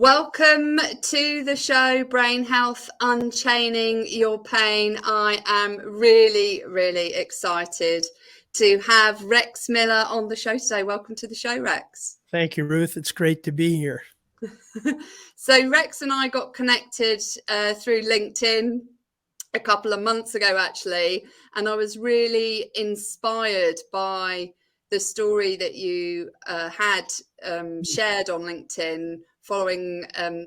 Welcome to the show, Brain Health, Unchaining Your Pain. I am really, really excited to have Rex Miller on the show today. Welcome to the show, Rex. Thank you, Ruth. It's great to be here. So Rex and I got connected through LinkedIn a couple of months ago, actually, and I was really inspired by the story that you had shared on LinkedIn following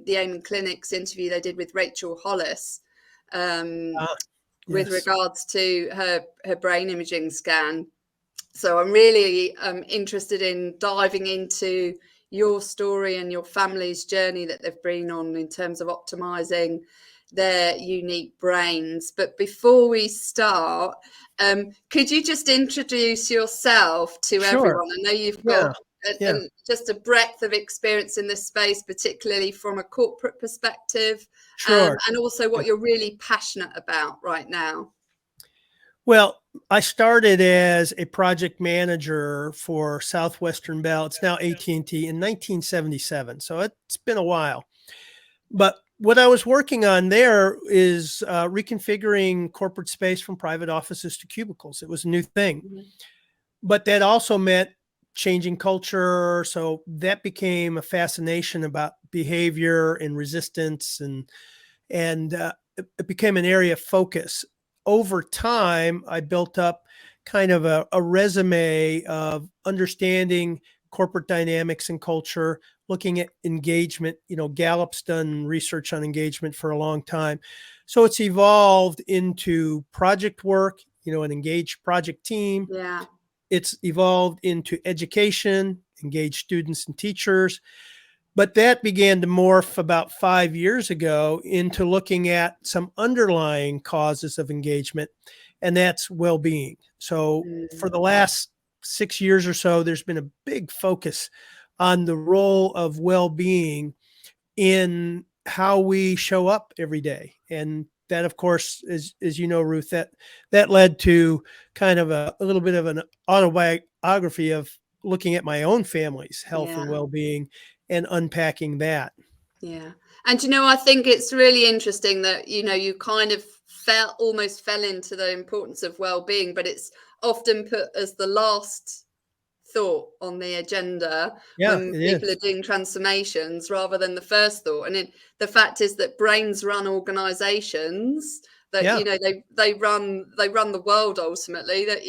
the Amen Clinic's interview they did with Rachel Hollis with regards to her brain imaging scan. So I'm really interested in diving into your story and your family's journey that they've been on in terms of optimizing their unique brains. But before we start, could you just introduce yourself to everyone? I know you've got just a breadth of experience in this space, particularly from a corporate perspective, and also what you're really passionate about right now. Well, I started as a project manager for Southwestern Bell. It's now AT&T in 1977. So it's been a while. But what I was working on there is reconfiguring corporate space from private offices to cubicles. It was a new thing. Mm-hmm. But that also meant changing culture. So that became a fascination about behavior and resistance, and it became an area of focus. Over time, I built up kind of a resume of understanding corporate dynamics and culture, looking at engagement. Gallup's done research on engagement for a long time. So it's evolved into project work, an engaged project team. Yeah. It's evolved into education, engaged students and teachers. But that began to morph about 5 years ago into looking at some underlying causes of engagement, and that's well-being. So for the last 6 years or so, there's been a big focus on the role of well-being in how we show up every day. And that, of course, as you know, Ruth, that led to kind of a little bit of an autobiography of looking at my own family's health and well-being and unpacking that. Yeah. And, I think it's really interesting that, you kind of almost fell into the importance of well-being, but it's often put as the last thought on the agenda when people are doing transformations rather than the first thought. And the fact is that brains run organizations that, they run the world ultimately, that,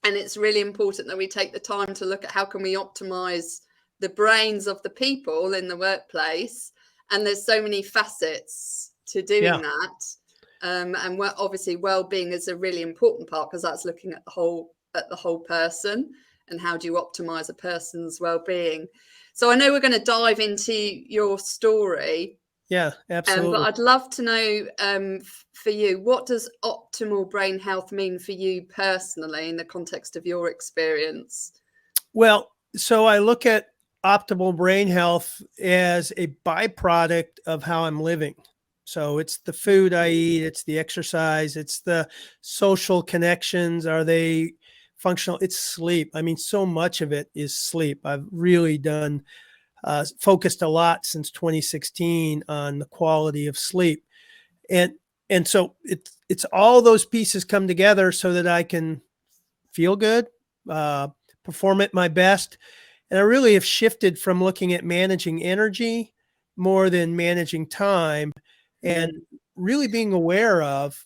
and it's really important that we take the time to look at how can we optimize the brains of the people in the workplace. And there's so many facets to doing that. And obviously well-being is a really important part, because that's looking at the whole person and how do you optimize a person's well-being. So I know we're going to dive into your story. Yeah, absolutely. But I'd love to know for you, what does optimal brain health mean for you personally in the context of your experience? Well, so I look at optimal brain health as a byproduct of how I'm living. So it's the food I eat, it's the exercise, it's the social connections. Are they functional? It's sleep. I mean, so much of it is sleep. I've really focused a lot since 2016 on the quality of sleep. And so it's all those pieces come together so that I can feel good, perform at my best. And I really have shifted from looking at managing energy more than managing time, and really being aware of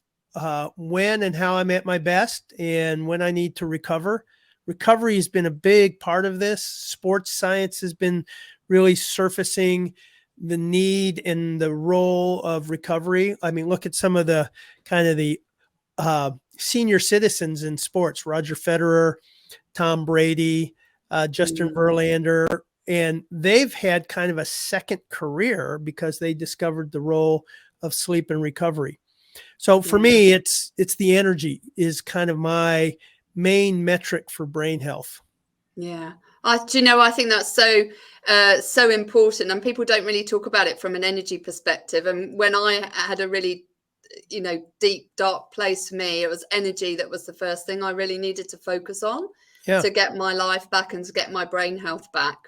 when and how I'm at my best and when I need to recover. Recovery has been a big part of this. Sports science has been really surfacing the need and the role of recovery. I mean, look at some of the kind of the senior citizens in sports: Roger Federer, Tom Brady, Justin Verlander, and they've had kind of a second career because they discovered the role of sleep and recovery. So for me, it's the energy is kind of my main metric for brain health. Yeah. I think that's so important, and people don't really talk about it from an energy perspective. And when I had a really, deep, dark place for me, it was energy that was the first thing I really needed to focus on to get my life back and to get my brain health back.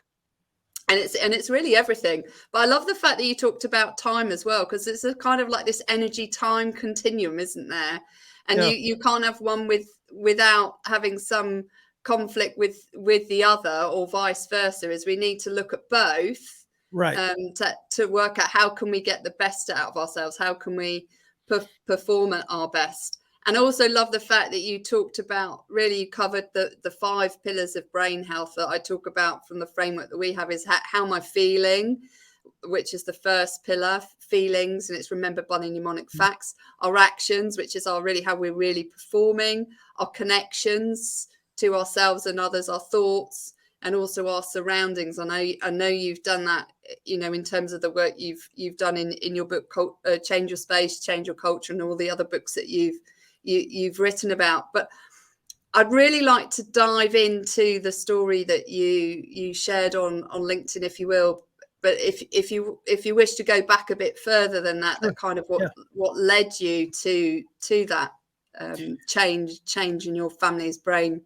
And it's really everything. But I love the fact that you talked about time as well, because it's a kind of like this energy time continuum, isn't there? And Yeah. you can't have one without having some conflict with the other, or vice versa. Is we need to look at both, Right. to work out how can we get the best out of ourselves, how can we perform at our best. And I also love the fact that you talked about, really, you covered the 5 pillars of brain health that I talk about from the framework that we have. Is how am I feeling, which is the first pillar, feelings, and it's remembered by the mnemonic facts. Our actions, which is our really how we're really performing. Our connections to ourselves and others, our thoughts, and also our surroundings. I know you've done that, in terms of the work you've done in your book, Change Your Space, Change Your Culture, and all the other books that you've written about. But I'd really like to dive into the story that you shared on LinkedIn, if you will. But if you wish to go back a bit further than that, Sure. that kind of Yeah. what led you to that change in your family's brain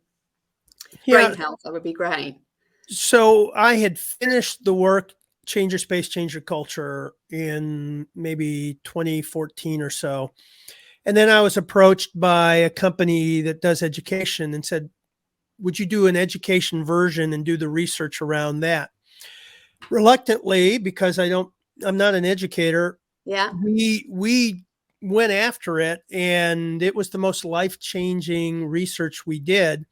Yeah. health, that would be great. So I had finished the work, Change Your Space, Change Your Culture, in maybe 2014 or so. And then I was approached by a company that does education and said, would you do an education version and do the research around that? Reluctantly, because I'm not an educator, Yeah. we went after it, and it was the most life-changing research we did.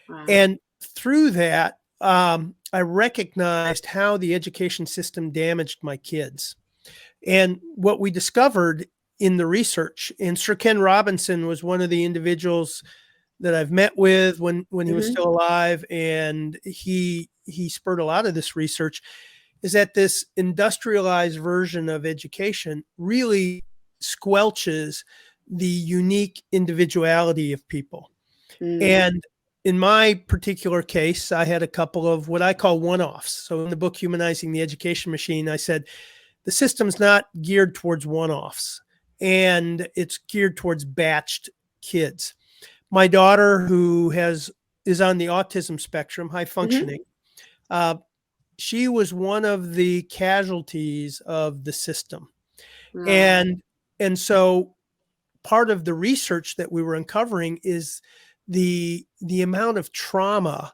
Wow. And through that, I recognized how the education system damaged my kids. And what we discovered in the research, and Sir Ken Robinson was one of the individuals that I've met with when he was still alive, and he spurred a lot of this research, is that this industrialized version of education really squelches the unique individuality of people. And in my particular case, I had a couple of what I call one-offs. So in the book, Humanizing the Education Machine, I said, the system's not geared towards one-offs, and it's geared towards batched kids. My daughter, who is on the autism spectrum, high functioning, she was one of the casualties of the system. Right. And so part of the research that we were uncovering is the amount of trauma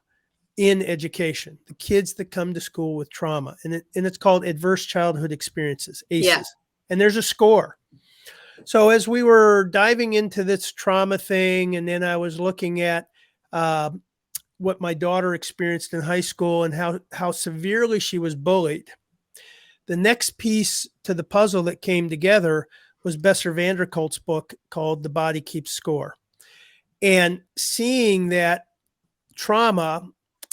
in education, the kids that come to school with trauma, and it's called adverse childhood experiences, ACEs. Yeah. And there's a score. So as we were diving into this trauma thing, and then I was looking at what my daughter experienced in high school and how severely she was bullied, the next piece to the puzzle that came together was Besser Vanderkolk's book called The Body Keeps Score. And seeing that trauma,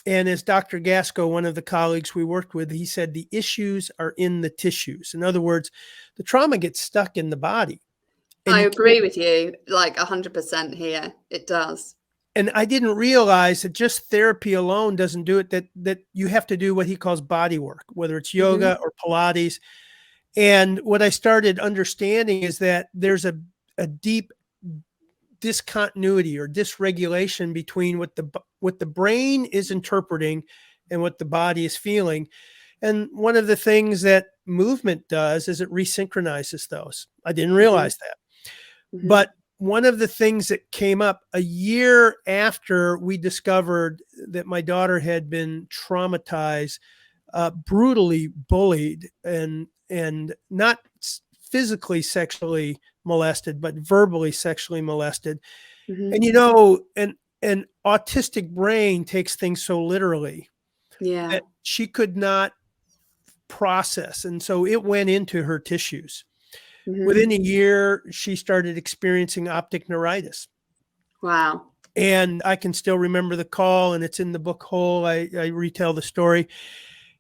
and as Dr. Gasco, one of the colleagues we worked with, he said the issues are in the tissues. In other words, the trauma gets stuck in the body. And I agree with you, like 100% here. It does. And I didn't realize that just therapy alone doesn't do it, that you have to do what he calls body work, whether it's yoga or Pilates. And what I started understanding is that there's a deep discontinuity or dysregulation between what the brain is interpreting and what the body is feeling. And one of the things that movement does is it resynchronizes those. I didn't realize that. But one of the things that came up a year after we discovered that my daughter had been traumatized, brutally bullied, and not physically sexually molested, but verbally sexually molested. And an autistic brain takes things so literally that she could not process, and so it went into her tissues. Within a year, she started experiencing optic neuritis. Wow. And I can still remember the call, and it's in the book whole. I retell the story.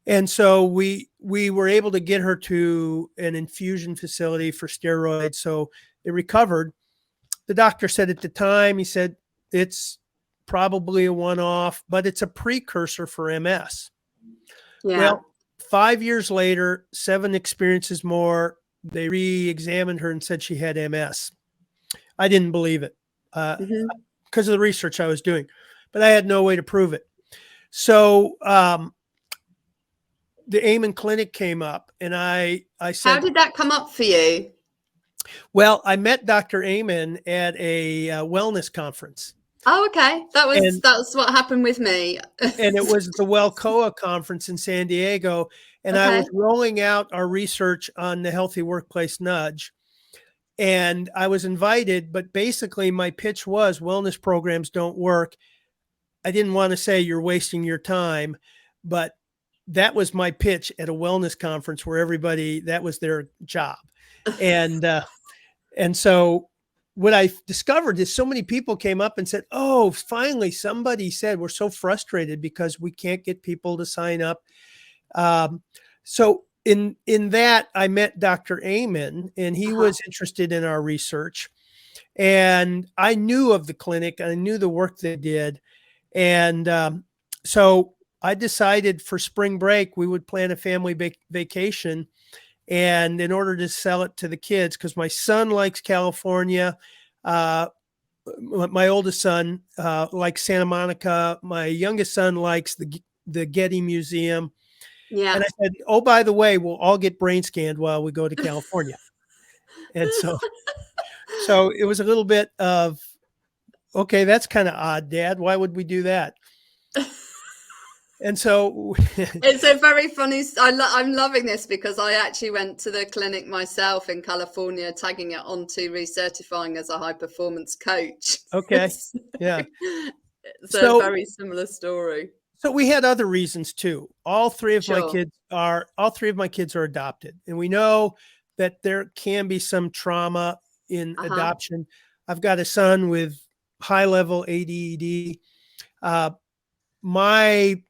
And so we were able to get her to an infusion facility for steroids. So it recovered. The doctor said at the time, he said, it's probably a one-off, but it's a precursor for MS. Yeah. Well, 5 years later, 7 experiences more, they re-examined her and said she had MS. I didn't believe it because of the research I was doing, but I had no way to prove it. So the Amen Clinic came up, and I How said, did that come up for you? well, I met Dr. Amen at a wellness conference. Oh, okay. And That's what happened with me. it was the WellCoa conference in San Diego, and I Okay. was rolling out our research on the healthy workplace nudge. And I was invited, but basically my pitch was wellness programs don't work. I didn't want to say you're wasting your time, but that was my pitch at a wellness conference where everybody, that was their job. And so what I discovered is so many people came up and said, oh, finally somebody said, we're so frustrated because we can't get people to sign up. So in that, I met Dr. Amen, and he was interested in our research. And I knew of the clinic. I knew the work they did. And so I decided for spring break, we would plan a family vacation. And in order to sell it to the kids, because my son likes California, my oldest son likes Santa Monica. My youngest son likes the Getty Museum. Yeah. And I said, oh, by the way, we'll all get brain scanned while we go to California. And so it was a little bit of, okay, that's kind of odd, Dad. Why would we do that? And so It's a very funny. I'm loving this because I actually went to the clinic myself in California, tagging it onto recertifying as a high performance coach. Okay. Yeah. So a very similar story. So we had other reasons too. All three of my Sure. kids are adopted, and we know that there can be some trauma in adoption. I've got a son with high level ADD. My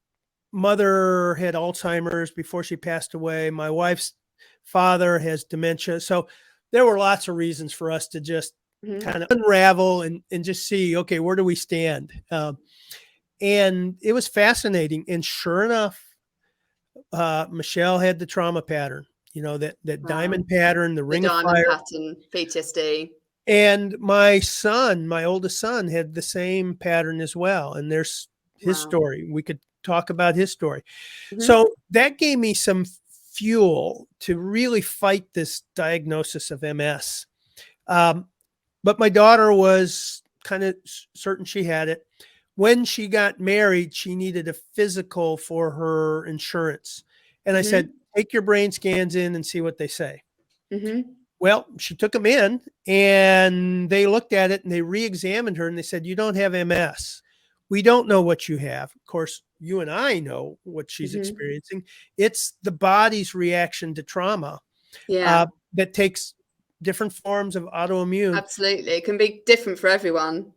mother had Alzheimer's before she passed away. My wife's father has dementia. So there were lots of reasons for us to just kind of unravel and just see, okay, where do we stand? And it was fascinating. And sure enough, Michelle had the trauma pattern, that diamond pattern, the ring of fire pattern, PTSD. And my oldest son, had the same pattern as well. And there's his story. We could talk about his story. So that gave me some fuel to really fight this diagnosis of MS. But my daughter was kind of certain she had it. When she got married, she needed a physical for her insurance. And I said, take your brain scans in and see what they say. Well, she took them in, and they looked at it and they re-examined her, and they said, you don't have MS. We don't know what you have. Of course, you and I know what she's experiencing. It's the body's reaction to trauma that takes different forms of autoimmune. Absolutely. It can be different for everyone.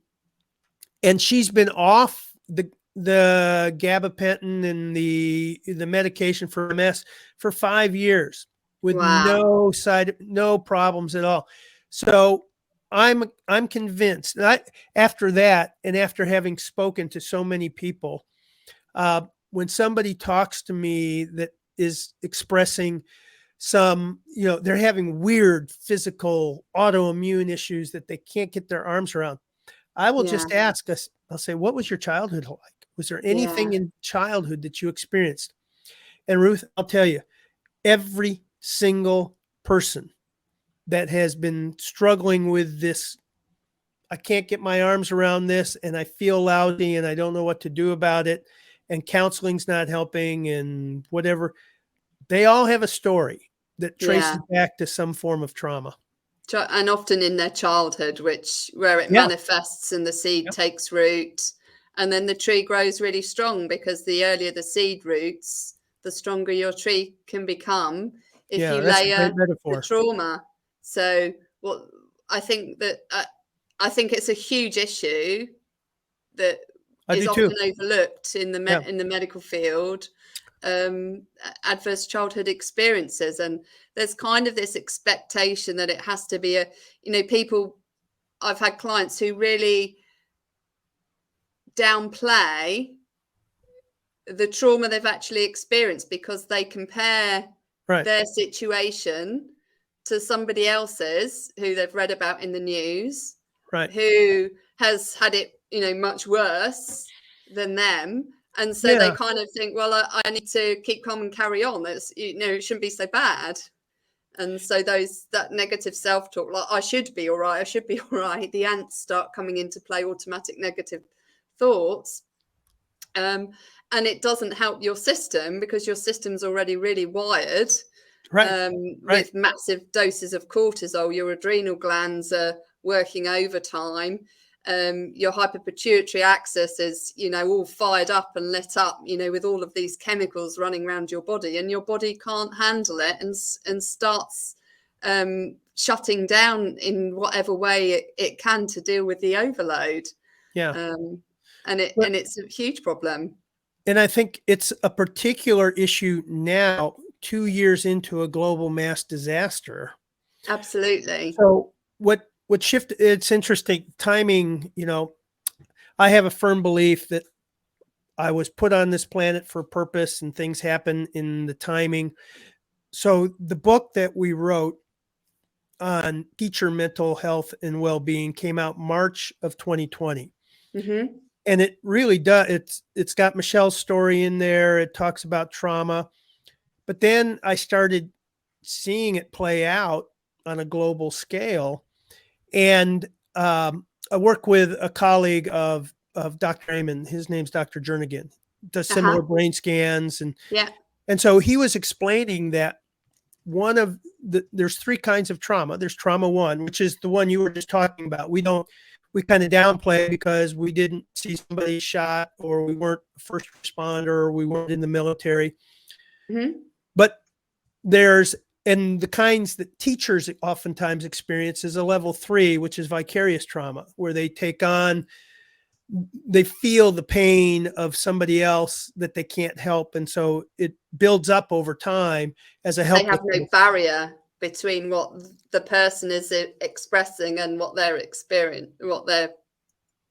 And she's been off the gabapentin and the medication for MS for 5 years with no problems at all. So I'm convinced that after that, and after having spoken to so many people, when somebody talks to me that is expressing some, they're having weird physical autoimmune issues that they can't get their arms around, I will just ask us, I'll say, what was your childhood like? Was there anything in childhood that you experienced? And Ruth, I'll tell you, every single person that has been struggling with this, I can't get my arms around this, and I feel lousy, and I don't know what to do about it, and counseling's not helping, and whatever, they all have a story that traces back to some form of trauma. And often in their childhood, where it manifests and the seed takes root, and then the tree grows really strong, because the earlier the seed roots, the stronger your tree can become if you layer the trauma. So I think it's a huge issue that is often overlooked in the medical field. Adverse childhood experiences, and there's kind of this expectation that it has to be I've had clients who really downplay the trauma they've actually experienced, because they compare their situation to somebody else's who they've read about in the news, who has had it much worse than them. And so they Yeah. kind of think, well, I need to keep calm and carry on. It's, it shouldn't be so bad. And so that negative self-talk, like I should be all right, I should be all right, the ants start coming into play, automatic negative thoughts. And it doesn't help your system because your system's already really wired, Right. with massive doses of cortisol. Your adrenal glands are working overtime. Your hyperpituitary axis is, all fired up and lit up, with all of these chemicals running around your body, and your body can't handle it and starts shutting down in whatever way it can to deal with the overload. Yeah. And it's a huge problem. And I think it's a particular issue now, 2 years into a global mass disaster. Absolutely. So what shifted, it's interesting timing, I have a firm belief that I was put on this planet for a purpose and things happen in the timing. So the book that we wrote on teacher mental health and well-being came out March of 2020. Mm-hmm. And it really does. It's got Michelle's story in there. It talks about trauma. But then I started seeing it play out on a global scale. And I work with a colleague of Dr. Amen. His name's Dr. Jernigan. Does similar brain scans. And so he was explaining that there's 3 kinds of trauma. There's trauma 1, which is the one you were just talking about. We kind of downplay because we didn't see somebody shot, or we weren't a first responder, or we weren't in the military. Mm-hmm. But and the kinds that teachers oftentimes experience is a level 3, which is vicarious trauma, where they feel the pain of somebody else that they can't help. And so it builds up over time as a help. They have no barrier between what the person is expressing and what they're experiencing, what they're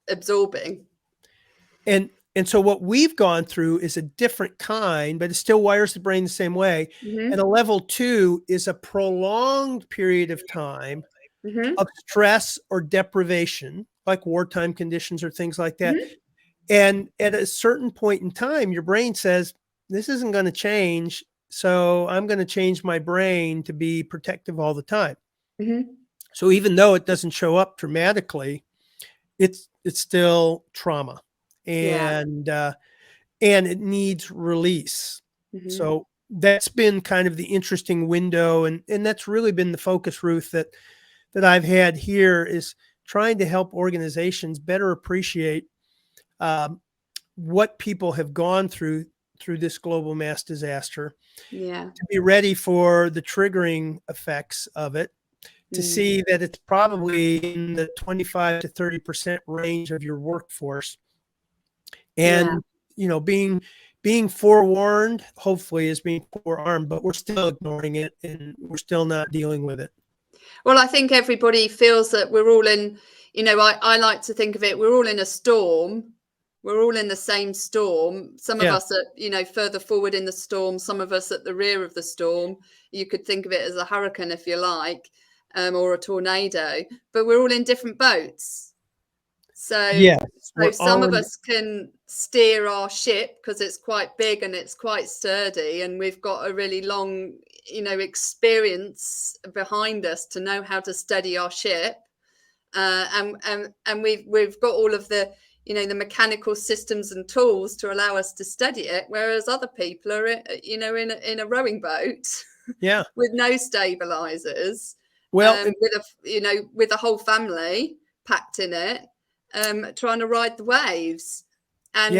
absorbing. And so what we've gone through is a different kind, but it still wires the brain the same way. Mm-hmm. And a level 2 is a prolonged period of time Mm-hmm. of stress or deprivation, like wartime conditions or things like that. Mm-hmm. And at a certain point in time, your brain says, this isn't going to change. So I'm going to change my brain to be protective all the time. Mm-hmm. So even though it doesn't show up dramatically, it's still trauma. And it needs release. Mm-hmm. So that's been kind of the interesting window. And that's really been the focus, Ruth, that I've had here, is trying to help organizations better appreciate what people have gone through this global mass disaster, to be ready for the triggering effects of it, to see that it's probably in the 25 to 30% range of your workforce. And, being forewarned, hopefully, is being forearmed, but we're still ignoring it and we're still not dealing with it. Well, I think everybody feels that we're all in, I like to think of it, we're all in a storm. We're all in the same storm. Some of us are, further forward in the storm, some of us at the rear of the storm. You could think of it as a hurricane, if you like, or a tornado, but we're all in different boats. So, some of us can steer our ship because it's quite big and it's quite sturdy, and we've got a really long, experience behind us to know how to steady our ship. And we've got all of the, the mechanical systems and tools to allow us to steady it, whereas other people are, in a rowing boat, with no stabilizers, with a whole family packed in it, trying to ride the waves, and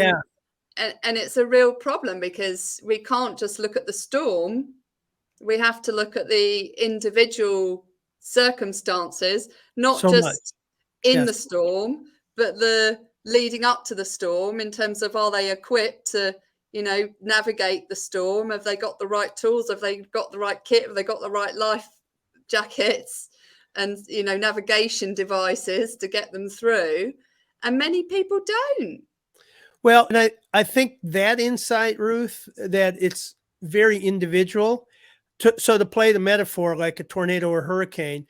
it's a real problem because we can't just look at the storm. We have to look at the individual circumstances, not just in the storm, but the leading up to the storm, in terms of, are they equipped to, navigate the storm? Have they got the right tools? Have they got the right kit? Have they got the right life jackets and, navigation devices to get them through? And many people don't. Well, and I think that insight, Ruth, that it's very individual. So to play the metaphor, like a tornado or hurricane,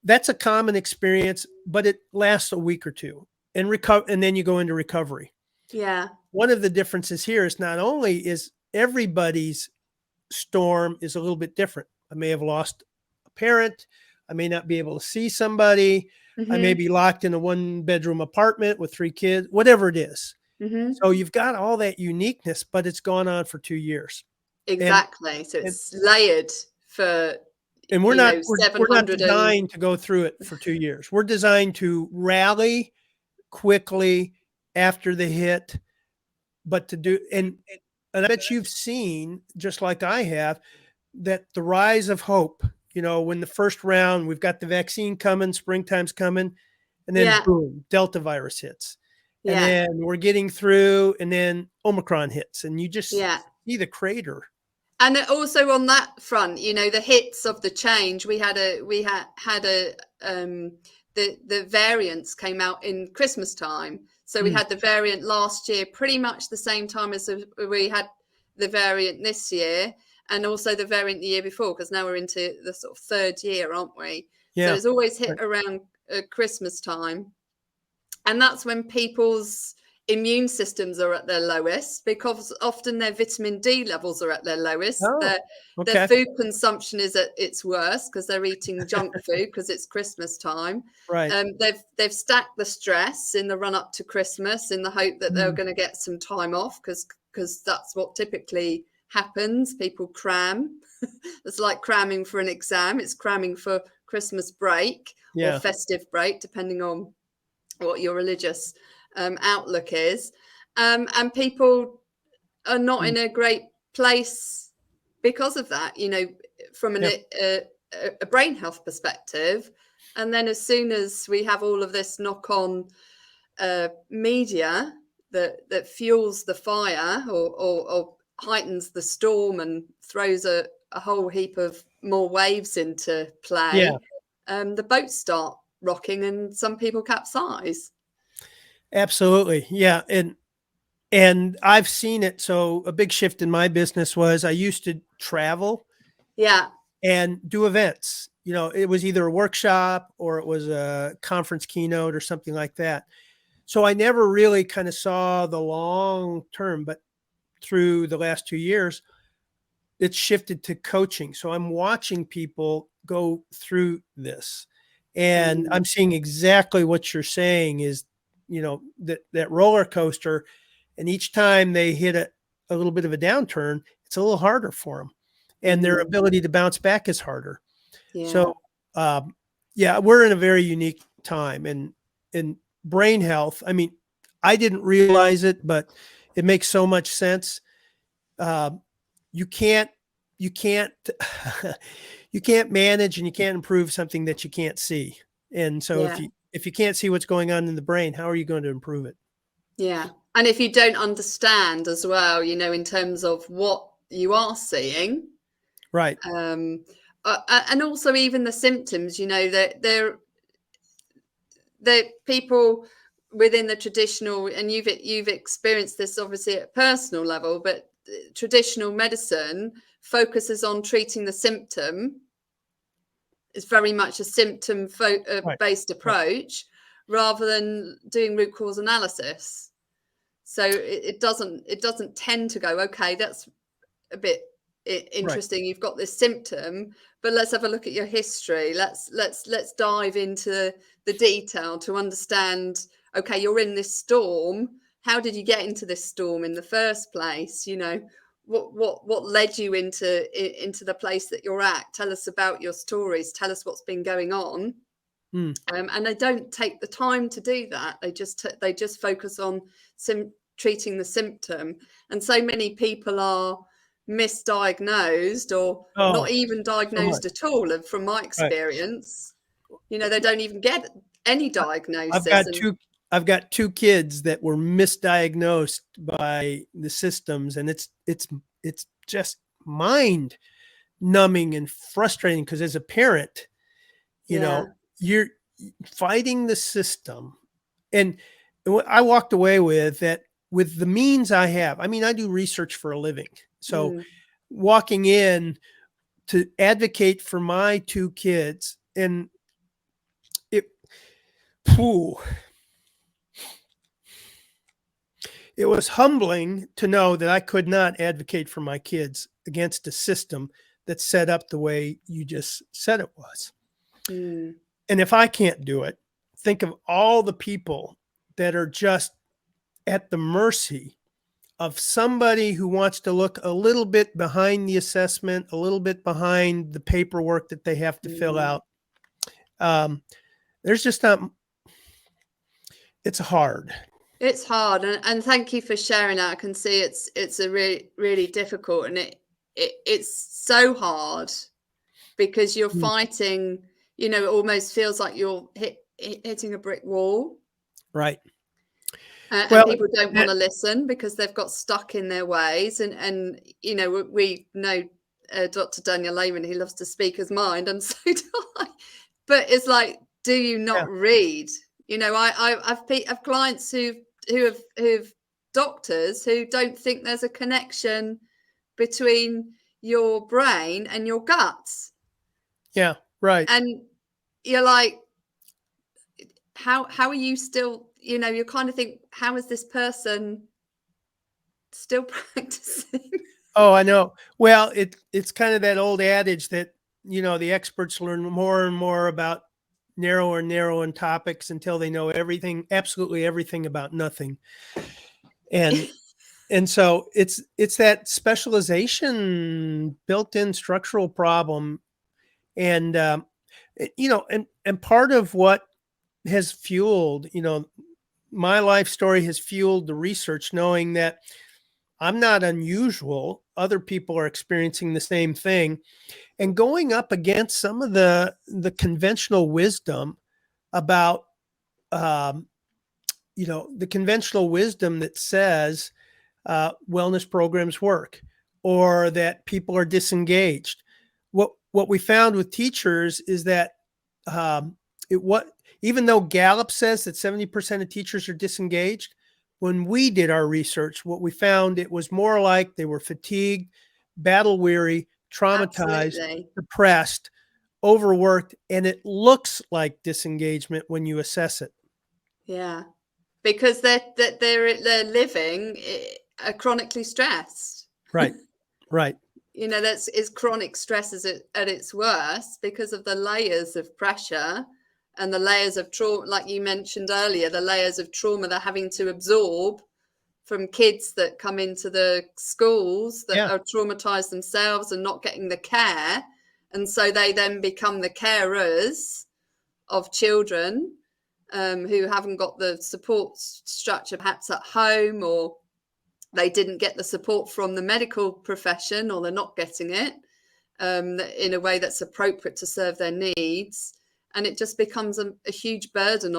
that's a common experience, but it lasts a week or two, and then you go into recovery. Yeah. One of the differences here is not only is everybody's storm is a little bit different. I may have lost a parent. I may not be able to see somebody. I may Mm-hmm. be locked in a 1-bedroom apartment with 3 kids, whatever it is. Mm-hmm. So you've got all that uniqueness, but it's gone on for 2 years. And Exactly. So and it's layered for, and we're you not know, we're not 700 and designed to go through it for 2 years. We're designed to rally quickly after the hit, but to do and I bet you've seen, just like I have, that the rise of hope, when the first round, we've got the vaccine coming, springtime's coming, and then yeah, boom, Delta virus hits. And yeah, then we're getting through, and then Omicron hits, and you just yeah. see the crater. And also on that front, you know, the hits of the change, um the variants came out in Christmas time. So we Mm, had the variant last year pretty much the same time as we had the variant this year, and also the variant the year before, because now we're into the sort of third year, aren't we? So yeah. it's always hit Right. around Christmas time. And that's when people's immune systems are at their lowest, because often their vitamin D levels are at their lowest. Oh, Their okay. food consumption is at its worst because they're eating junk food because it's Christmas time. Right. They've stacked the stress in the run up to Christmas in the hope that they're Mm, going to get some time off, because that's what typically happens. People cram. It's like cramming for an exam. It's cramming for Christmas break or yeah. festive break, depending on what your religious outlook is. And people are not Mm, in a great place because of that, you know, from yeah. a brain health perspective. And then as soon as we have all of this knock on media that fuels the fire, or heightens the storm and throws a whole heap of more waves into Yeah. play, the boats start rocking and some people capsize. Absolutely. Yeah. And I've seen it. So a big shift in my business was I used to travel Yeah, and do events. It was either a workshop or it was a conference keynote or something like that. So I never really kind of saw the long term, but through the last 2 years, it's shifted to coaching. So I'm watching people go through this, and mm, I'm seeing exactly what you're saying is, that roller coaster. And each time they hit a little bit of a downturn, it's a little harder for them. And their mm, ability to bounce back is harder. yeah, So, yeah, we're in a very unique time, and brain health. I mean, I didn't realize it, but it makes so much sense. Uh, you can't, you can't, you can't manage and you can't improve something that you can't see. And so, if yeah, you can't see what's going on in the brain, how are you going to improve it? yeah. And if you don't understand as well, you know, in terms of what you are seeing, Right. um, and also even the symptoms, you know, that the people within the traditional, and you've experienced this obviously at a personal level, but traditional medicine focuses on treating the symptom. It's very much a symptom Right. based Right. approach rather than doing root cause analysis. So it doesn't tend to go, okay, that's a bit Right. interesting. You've got this symptom, but let's have a look at your history. Let's dive into the detail to understand, okay, you're in this storm. How did you get into this storm in the first place? You know, what led you into the place that you're at? Tell us about your stories. Tell us what's been going on. Mm, And they don't take the time to do that. They just focus on treating the symptom, and so many people are misdiagnosed or not oh, even so much. diagnosed at all. And from my Right. experience, you know, they don't even get any I've diagnosis. got And two I've got 2 kids that were misdiagnosed by the systems, and it's just mind numbing and frustrating because as a parent, yeah, you're fighting the system. And what I walked away with that, with the means I have. I mean, I do research for a living. So mm, walking in to advocate for my 2 kids, and it phew, it was humbling to know that I could not advocate for my kids against a system that's set up the way you just said it was. Mm. And if I can't do it, think of all the people that are just at the mercy of somebody who wants to look a little bit behind the assessment, a little bit behind the paperwork that they have to fill out. There's just not, it's hard. It's hard, and thank you for sharing that. I can see it's a really difficult, and it's so hard because you're fighting. You know, it almost feels like you're hitting a brick wall. Right. And people don't want to listen because they've got stuck in their ways. And you know, we know Dr. Daniel Lehman, he loves to speak his mind, and so do I. But it's like, do you not read? You know, I've clients who've doctors who don't think there's a connection between your brain and your guts. Yeah, right. And you're like, how are you still, you know, you kind of think, how is this person still practicing? Oh, I know. Well, it's kind of that old adage that, you know, the experts learn more and more about narrower topics until they know everything, absolutely everything about nothing. And so it's that specialization built-in structural problem. And, you know, and part of what has fueled, you know, my life story has fueled the research, knowing that I'm not unusual. Other people are experiencing the same thing, and going up against some of the conventional wisdom about, you know, the conventional wisdom that says wellness programs work or that people are disengaged. What we found with teachers is that even though Gallup says that 70% of teachers are disengaged, when we did our research, what we found, it was more like they were fatigued, battle weary, traumatized, depressed, overworked, and it looks like disengagement when you assess it. Yeah, because they're living chronically stressed. Right, right. You know, is chronic stress at its worst because of the layers of pressure and the layers of trauma, like you mentioned earlier, the layers of trauma they're having to absorb from kids that come into the schools that are traumatized themselves and not getting the care. And so they then become the carers of children who haven't got the support structure perhaps at home, or they didn't get the support from the medical profession, or they're not getting it in a way that's appropriate to serve their needs. And it just becomes a huge burden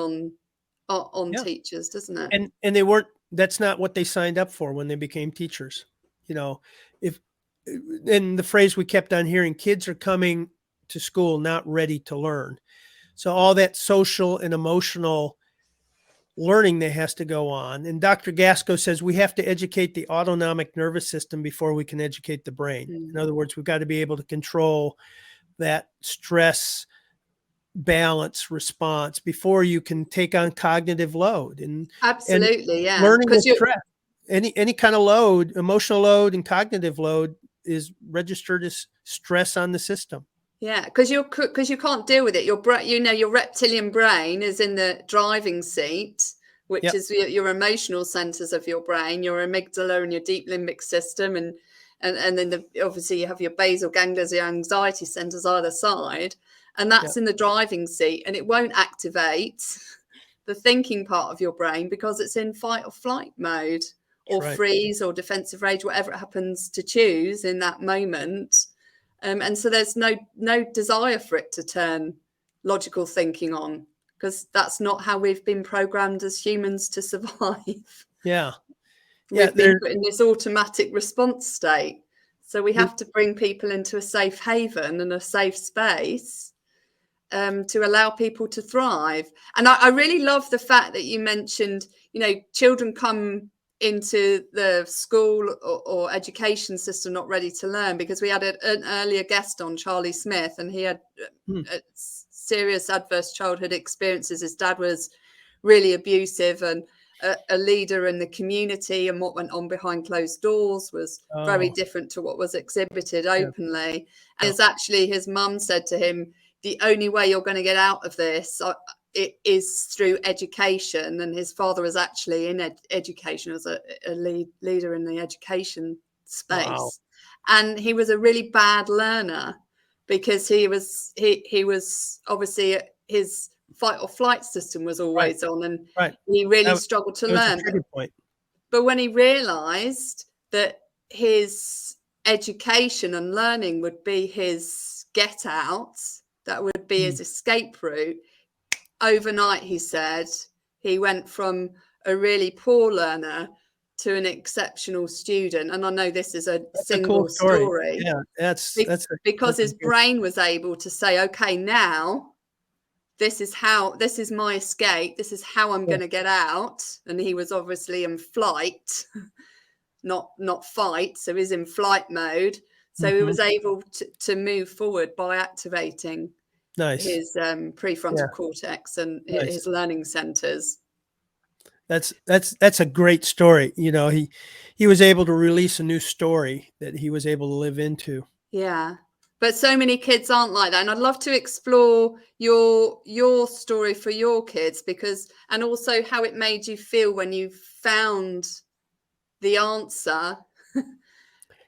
on teachers, doesn't it? And they weren't, that's not what they signed up for when they became teachers. You know, and the phrase we kept on hearing, kids are coming to school not ready to learn. So all that social and emotional learning that has to go on. And Dr. Gasco says we have to educate the autonomic nervous system before we can educate the brain. In other words, we've got to be able to control that stress balance response before you can take on cognitive load. And absolutely, yeah. Learning with stress, any kind of load, emotional load and cognitive load is registered as stress on the system. Yeah, because you can't deal with it. Your brain, you know, your reptilian brain is in the driving seat, which is your emotional centers of your brain, your amygdala and your deep limbic system, and then obviously you have your basal ganglia, your anxiety centers either side, and that's in the driving seat, and it won't activate the thinking part of your brain because it's in fight or flight mode, or freeze or defensive rage, whatever it happens to choose in that moment. And so there's no desire for it to turn logical thinking on, because that's not how we've been programmed as humans to survive. We've been put in this automatic response state. So we have to bring people into a safe haven and a safe space to allow people to thrive. And I really love the fact that you mentioned, you know, children come into the school or education system not ready to learn, because we had an earlier guest on, Charlie Smith, and he had serious adverse childhood experiences. His dad was really abusive, and a leader in the community, and what went on behind closed doors was very different to what was exhibited openly. And it's actually, his mum said to him, the only way you're going to get out of this it is through education. And his father was actually in education, as a leader in the education space. Wow. And he was a really bad learner, because he was obviously, his fight or flight system was always on, and he really struggled to learn. But when he realized that his education and learning would be his get out, that would be his escape route, overnight, he said, he went from a really poor learner to an exceptional student. And I know this is a single story. Yeah, that's because his brain was able to say, okay, now this is my escape. This is how I'm going to get out. And he was obviously in flight, not fight. So he's in flight mode. So he was able to move forward by activating his prefrontal cortex and his learning centers. That's a great story. You know, he was able to release a new story that he was able to live into. Yeah. But so many kids aren't like that. And I'd love to explore your story for your kids, and also how it made you feel when you found the answer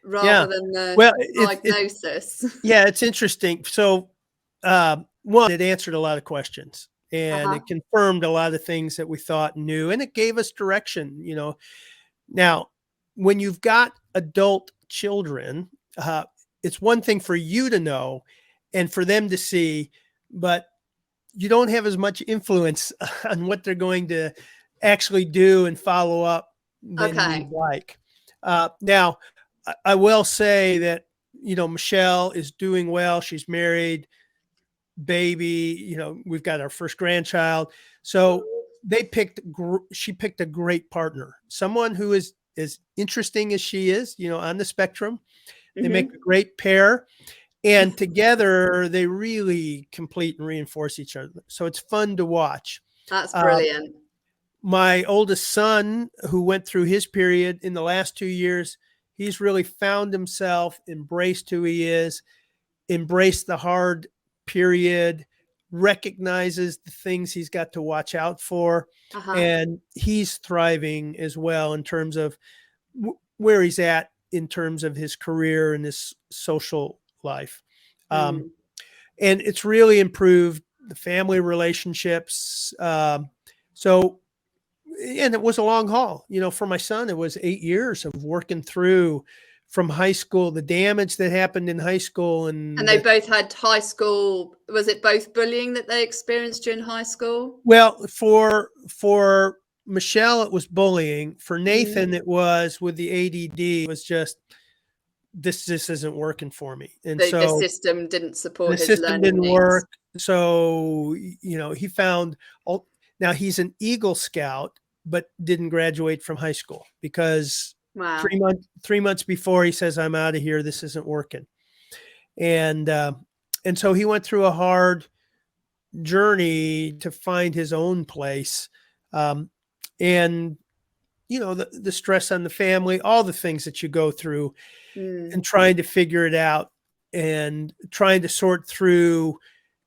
rather than the diagnosis. It's interesting. So one, it answered a lot of questions, and it confirmed a lot of things that we thought and knew, and it gave us direction, you know. Now, when you've got adult children, it's one thing for you to know and for them to see, but you don't have as much influence on what they're going to actually do and follow up than you'd like. Now, I will say that, you know, Michelle is doing well. She's married, baby, you know, we've got our first grandchild. So she picked a great partner, someone who is as interesting as she is, you know, on the spectrum. They make a great pair, and together they really complete and reinforce each other. So it's fun to watch. That's brilliant. My oldest son, who went through his period in the last 2 years, he's really found himself, embraced who he is, embraced the hard period, recognizes the things he's got to watch out for. And he's thriving as well in terms of where he's at in terms of his career and his social life. And it's really improved the family relationships. So, and it was a long haul, you know, for my son. It was 8 years of working through from high school, the damage that happened in high school. And they both had high school. Was it both bullying that they experienced during high school? Well, for Michelle, it was bullying. For Nathan, it was with the ADD. It was just, this isn't working for me. And so the system didn't support his learning. The system didn't work. So, you know, he found, now he's an Eagle Scout, but didn't graduate from high school because 3 months before he says, I'm out of here. This isn't working. And so he went through a hard journey to find his own place. And, you know, the stress on the family, all the things that you go through and trying to figure it out and trying to sort through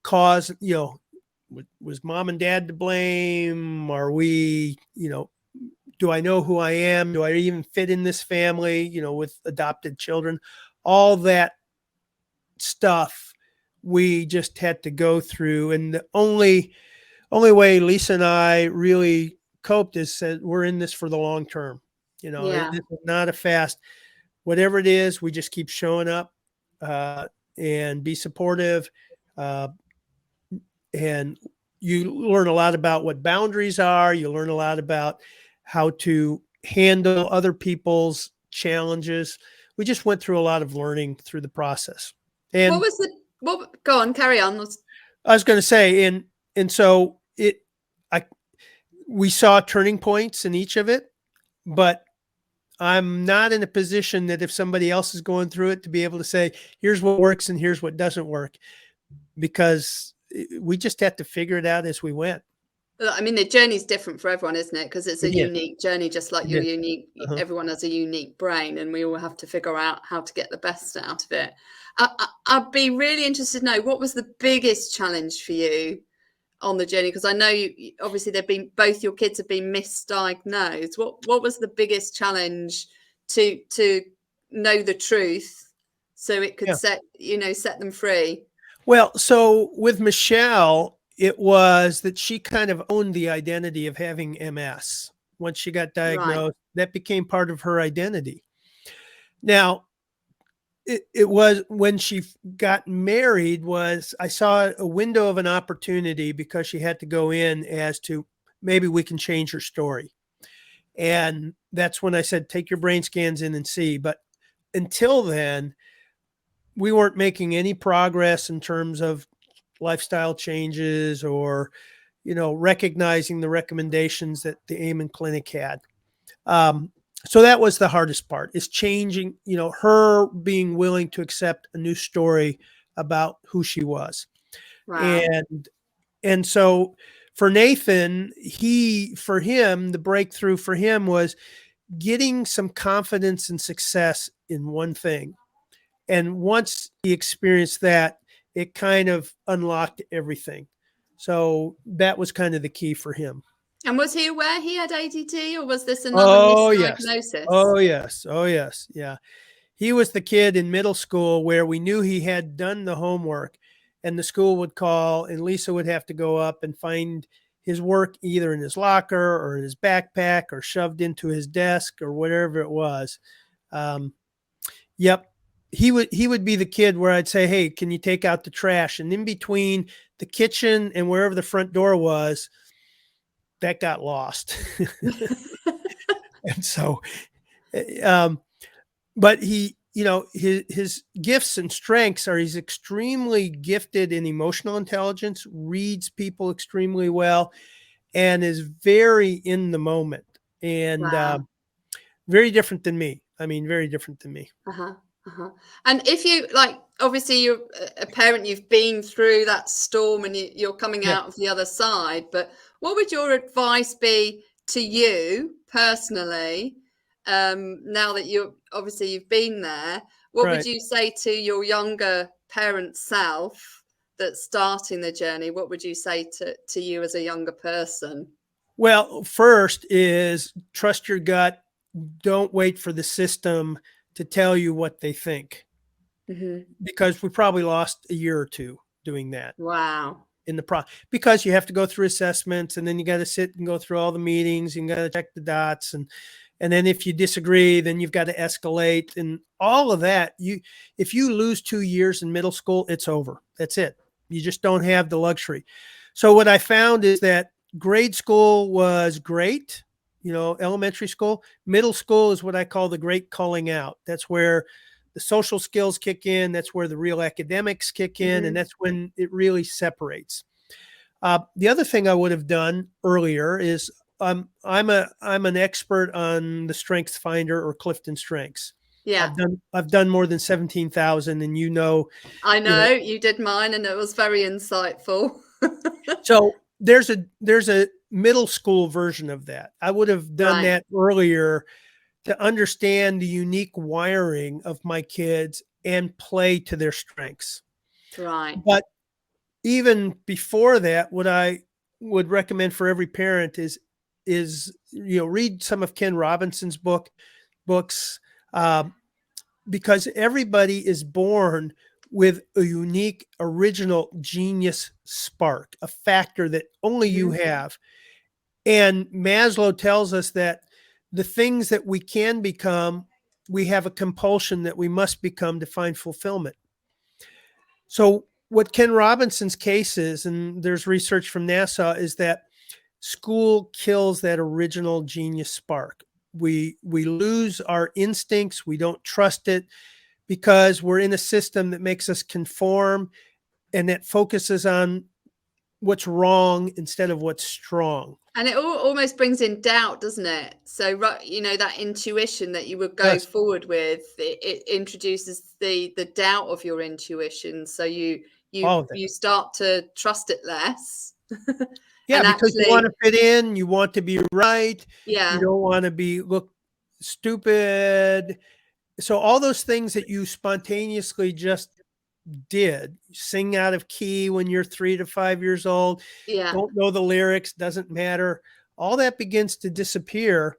cause, you know, was mom and dad to blame? Are we, you know, do I know who I am? Do I even fit in this family, you know, with adopted children? All that stuff we just had to go through. And the only way Lisa and I really coped is said, we're in this for the long term. You know, this is not a fast, whatever it is, we just keep showing up and be supportive. And you learn a lot about what boundaries are. You learn a lot about how to handle other people's challenges. We just went through a lot of learning through the process. And go on, carry on. I was going to say, and so we saw turning points in each of it, but I'm not in a position that if somebody else is going through it to be able to say, here's what works and here's what doesn't work, because we just had to figure it out as we went. I mean, the journey's different for everyone, isn't it? Because it's a It is. unique journey, just like It you're is. unique. Uh-huh. Everyone has a unique brain, and we all have to figure out how to get the best out of it. I'd be really interested to know, what was the biggest challenge for you on the journey? Because I know obviously both your kids have been misdiagnosed. What was the biggest challenge to know the truth so it could Yeah. set them free? Well, so with Michelle, it was that she kind of owned the identity of having MS. Once she got Right, diagnosed, that became part of her identity. Now, it was when she got married, was I saw a window of an opportunity because she had to go in as to maybe we can change her story. And that's when I said, take your brain scans in and see. But until then, we weren't making any progress in terms of lifestyle changes or, recognizing the recommendations that the Amen Clinic had. Um, so that was the hardest part, is changing, her being willing to accept a new story about who she was. wow, And so for Nathan, for him, the breakthrough for him was getting some confidence and success in one thing. And once he experienced that, it kind of unlocked everything. So that was kind of the key for him. And was he aware he had ADD, or was this another Oh, yes. misdiagnosis? Oh, yes. Oh, yes. Yeah. He was the kid in middle school where we knew he had done the homework, and the school would call and Lisa would have to go up and find his work either in his locker or in his backpack or shoved into his desk or whatever it was. Um, yep. He would be the kid where I'd say, "Hey, can you take out the trash?" And in between the kitchen and wherever the front door was, that got lost. And so, um, but his gifts and strengths are he's extremely gifted in emotional intelligence, reads people extremely well, and is very in the moment, and Wow. very different than me. I mean, very different than me. Uh-huh. Uh-huh. And if you like, obviously you're a parent, you've been through that storm and you're coming Yeah. out of the other side, but what would your advice be to you personally, now that you've been there? What would Right. you say to your younger parent self that's starting the journey? What would you say to you as a younger person? Well, first is trust your gut. Don't wait for the system to tell you what they think, Hmm. because we probably lost a year or two doing that. Wow. In the because you have to go through assessments, and then you got to sit and go through all the meetings, and you got to check the dots, and then if you disagree, then you've got to escalate and all of that. If you lose 2 years in middle school, it's over. That's it. You just don't have the luxury. So what I found is that grade school was great, elementary school. Middle school is what I call the great calling out. That's where the social skills kick in. That's where the real academics kick in. And Hmm. that's when it really separates. The other thing I would have done earlier is I'm an expert on the Strengths Finder or Clifton Strengths. Yeah. I've done more than 17,000, and I you know. know you did mine, and it was very insightful. So there's a middle school version of that. I would have done Right, that earlier to understand the unique wiring of my kids and play to their strengths. right. But even before that, what I would recommend for every parent is read some of Ken Robinson's books, um, because everybody is born with a unique original genius spark, a factor that only you Mhm. have. And Maslow tells us that the things that we can become, we have a compulsion that we must become to find fulfillment. So what Ken Robinson's case is, and there's research from NASA, is that school kills that original genius spark. We lose our instincts, we don't trust it, because we're in a system that makes us conform and that focuses on what's wrong instead of what's strong. And it almost brings in doubt, doesn't it? So, that intuition that you would go Yes. forward with, it introduces the doubt of your intuition. So you All of that. you start to trust it less. Yeah, And because you want actually, to fit in, you want to be right, you yeah, don't want to look stupid. So all those things that you spontaneously just did, sing out of key when you're 3 to 5 years old, yeah, don't know the lyrics, doesn't matter. All that begins to disappear.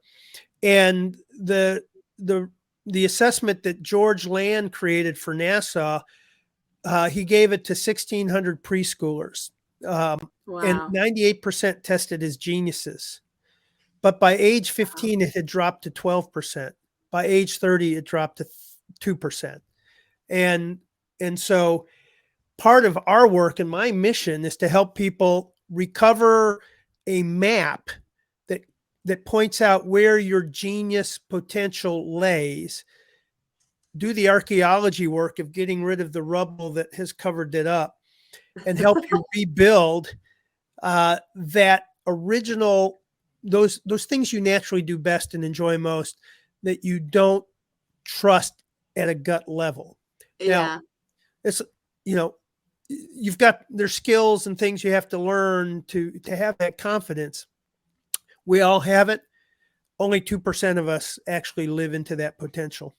And the the assessment that George Land created for NASA, he gave it to 1,600 preschoolers, and wow, 98% tested as geniuses. But by age 15, it had dropped to 12%. By age 30, it dropped to 2%. And and so part of our work and my mission is to help people recover a map that that points out where your genius potential lays, do the archaeology work of getting rid of the rubble that has covered it up, and help you rebuild that original, those things you naturally do best and enjoy most, that you don't trust at a gut level. Now, yeah, it's, you know, you've got, there's skills and things you have to learn to have that confidence. We all have it. Only 2% of us actually live into that potential.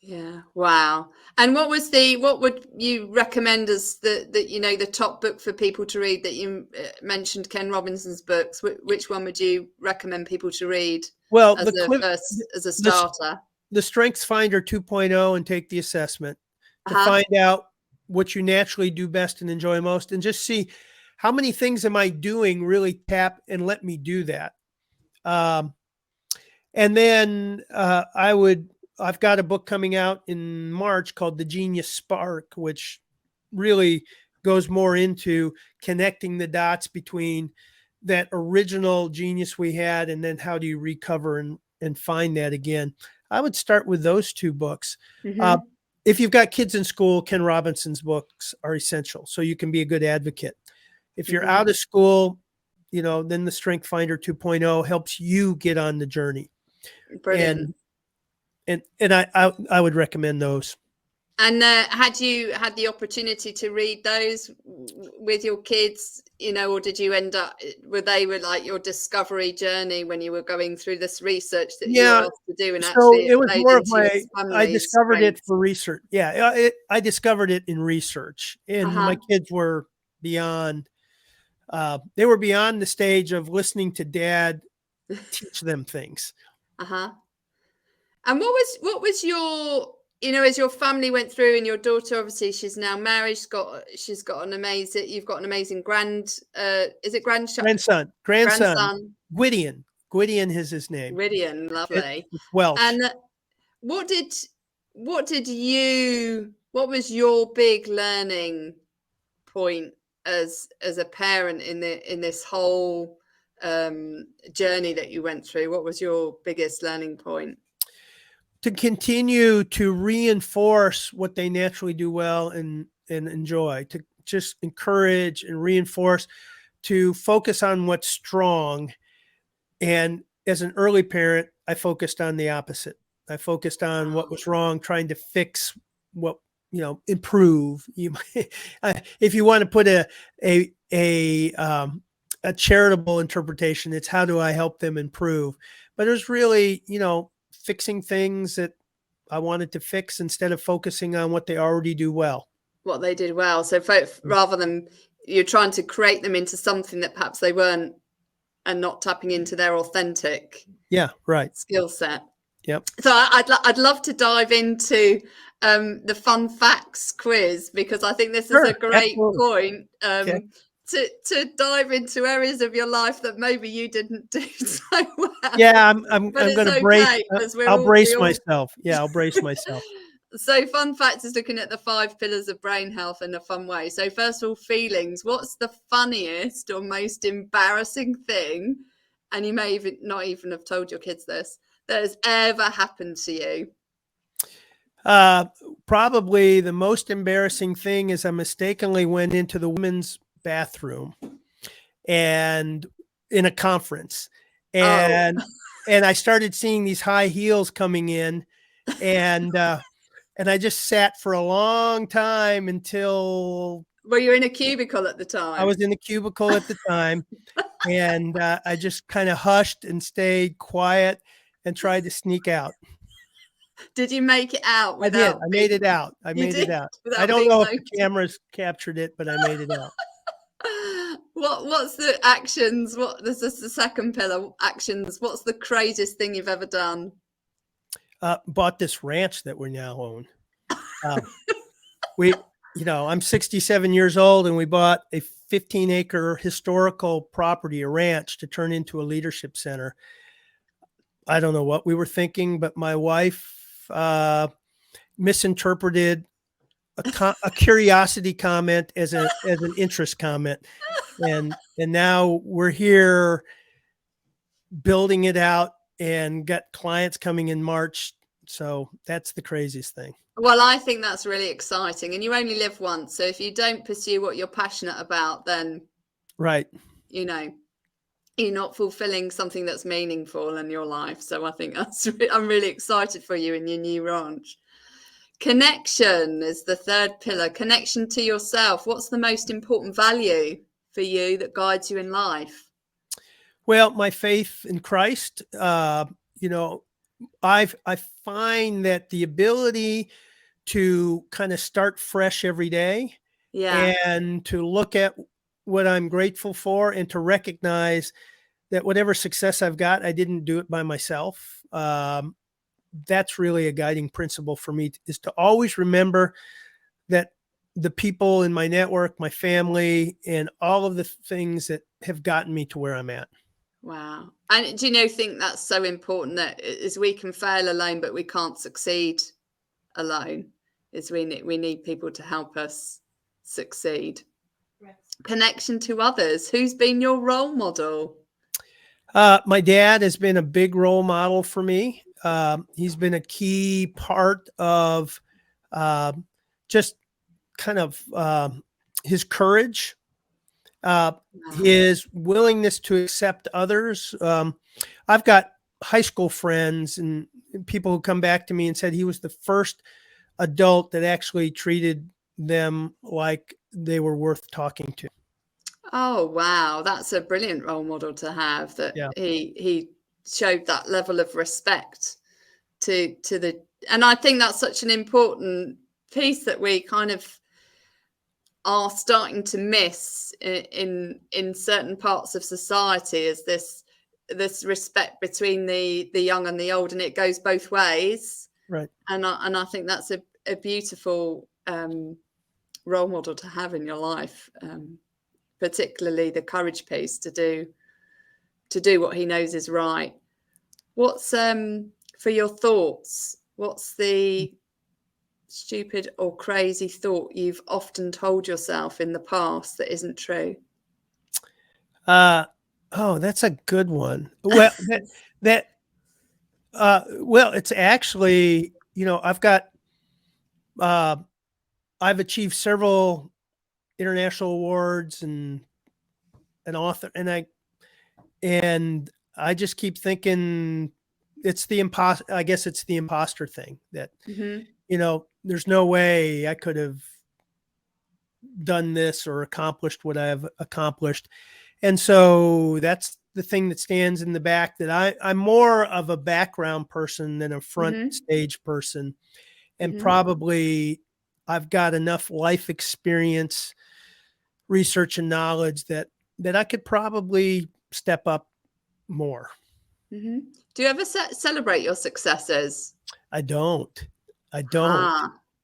yeah. Wow. And what would you recommend as the top book for people to read? That you mentioned Ken Robinson's books. Which one would you recommend people to read Well, as a the, starter? the Strengths Finder 2.0, and take the assessment to Uh-huh. find out what you naturally do best and enjoy most, and just see how many things am I doing really tap and let me do that. Um, and then I've got a book coming out in March called The Genius Spark, which really goes more into connecting the dots between that original genius we had, and then how do you recover and find that again. I would start with those two books. Uh, Mm-hmm. if you've got kids in school, Ken Robinson's books are essential, so you can be a good advocate. If you're Mm-hmm. out of school, then the Strength Finder 2.0 helps you get on the journey. Brilliant. And I would recommend those. And had you had the opportunity to read those with your kids, or did you end up, were like your discovery journey when you were going through this research that you were Yeah, asked to do, and so actually it it was played more of into your I family's discovered it strengths? for research. Yeah, I discovered it in research, and my Uh-huh. kids were beyond. They were beyond the stage of listening to dad teach them things. Uh-huh. And what was your, as your family went through, and your daughter, obviously she's now married, she's got an amazing, you've got an amazing is it Grandson, grandson? Gwydion. Gwydion is his name. Ridian, lovely. It's Welsh. And what did what was your big learning point as a parent in this whole journey that you went through? What was your biggest learning point? To continue to reinforce what they naturally do well and enjoy, to just encourage and reinforce, to focus on what's strong. And as an early parent, I focused on the opposite. I focused on what Oh, was wrong, trying to fix what, improve. If you want to put a charitable interpretation, it's how do I help them improve? But it was really, fixing things that I wanted to fix instead of focusing on what they already do well. what they did well. So rather than you're trying to create them into something that perhaps they weren't, and not tapping into their authentic Yeah, right. skill set. Yep. So I'd love to dive into the fun facts quiz, because I think this is a Sure. great Absolutely. point Okay. to dive into areas of your life that maybe you didn't do so Yeah, well. I'm But it's going to brace. okay, because I'll we brace all. myself. Yeah, I'll brace myself. So fun facts is looking at the 5 pillars of brain health in a fun way. So first of all, feelings. What's the funniest or most embarrassing thing, and you may even not even have told your kids this, that has ever happened to you? Uh, Probably the most embarrassing thing is I mistakenly went into the women's bathroom and in a conference, Oh, and I started seeing these high heels coming in, and I just sat for a long time until Were you in a cubicle at the I time? was in a cubicle at the time, and I just kind of hushed and stayed quiet and tried to sneak out. Did you make it out I did. without I made being? it out. I You made it did out. I without don't being know if the noticed. cameras captured it, but I made it out. What's the actions? This is the second pillar. Actions. What's the craziest thing you've ever done? Bought this ranch that we now own. We, I'm 67 years old, and we bought a 15-acre historical property, a ranch, to turn into a leadership center. I don't know what we were thinking, but my wife misinterpreted a curiosity comment as an interest comment, and now we're here building it out and got clients coming in March. So that's the craziest thing. Well, I think that's really exciting, and you only live once. So if you don't pursue what you're passionate about, then Right. you're not fulfilling something that's meaningful in your life. So I think I'm really excited for you in your new ranch. Connection is the third pillar. Connection to yourself. What's the most important value for you that guides you in life? Well, my faith in Christ. I find that the ability to kind of start fresh every day, Yeah. and to look at what I'm grateful for, and to recognize that whatever success I've got, I didn't do it by myself. That's really a guiding principle for me, is to always remember that the people in my network, my family, and all of the things that have gotten me to where I'm at. Wow. And do you think that's so important, that is we can fail alone, but we can't succeed alone? Is we need people to help us succeed. Right. Connection to others. Who's been your role model? My dad has been a big role model for me. He's been a key part of just kind of his courage, Wow. his willingness to accept others. I've got high school friends and people who come back to me and said he was the first adult that actually treated them like they were worth talking to. Oh, wow. That's a brilliant role model to have, that Yeah. he showed that level of respect to the, and I think that's such an important piece that we kind of are starting to miss in certain parts of society, is this respect between the young and the old, and it goes both ways. Right. And I think that's a beautiful role model to have in your life, particularly the courage piece to do what he knows is right. What's for your thoughts? What's the stupid or crazy thought you've often told yourself in the past that isn't true? Oh, that's a good one. Well, well, it's actually, I've achieved several international awards and an author, and I just keep thinking I guess it's the imposter thing, that, there's no way I could have done this or accomplished what I've accomplished. And so that's the thing that stands in the back, that I'm more of a background person than a front stage person. And probably I've got enough life experience, research, and knowledge that I could probably step up more. Do you ever celebrate your successes? I don't.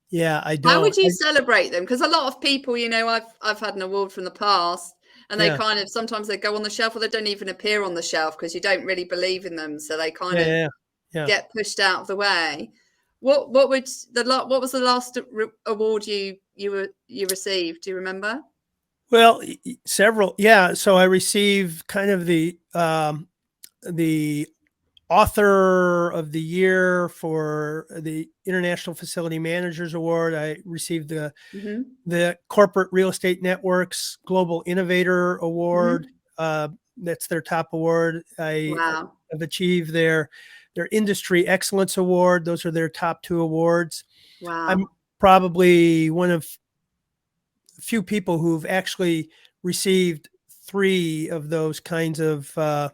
Yeah, I don't. How would you celebrate them? Because a lot of people, I've had an award from the past, and they kind of, sometimes they go on the shelf, or they don't even appear on the shelf because you don't really believe in them, so they kind of get pushed out of the way. What was the last award you received? Do you remember? Well, several. Yeah, so I received kind of the author of the year for the International Facility Managers Award. I received the Corporate Real Estate Network's Global Innovator Award. That's their top award. Wow. I've achieved their Industry Excellence Award. Those are their top two awards. Wow. I'm probably one of few people who've actually received 3 of those kinds of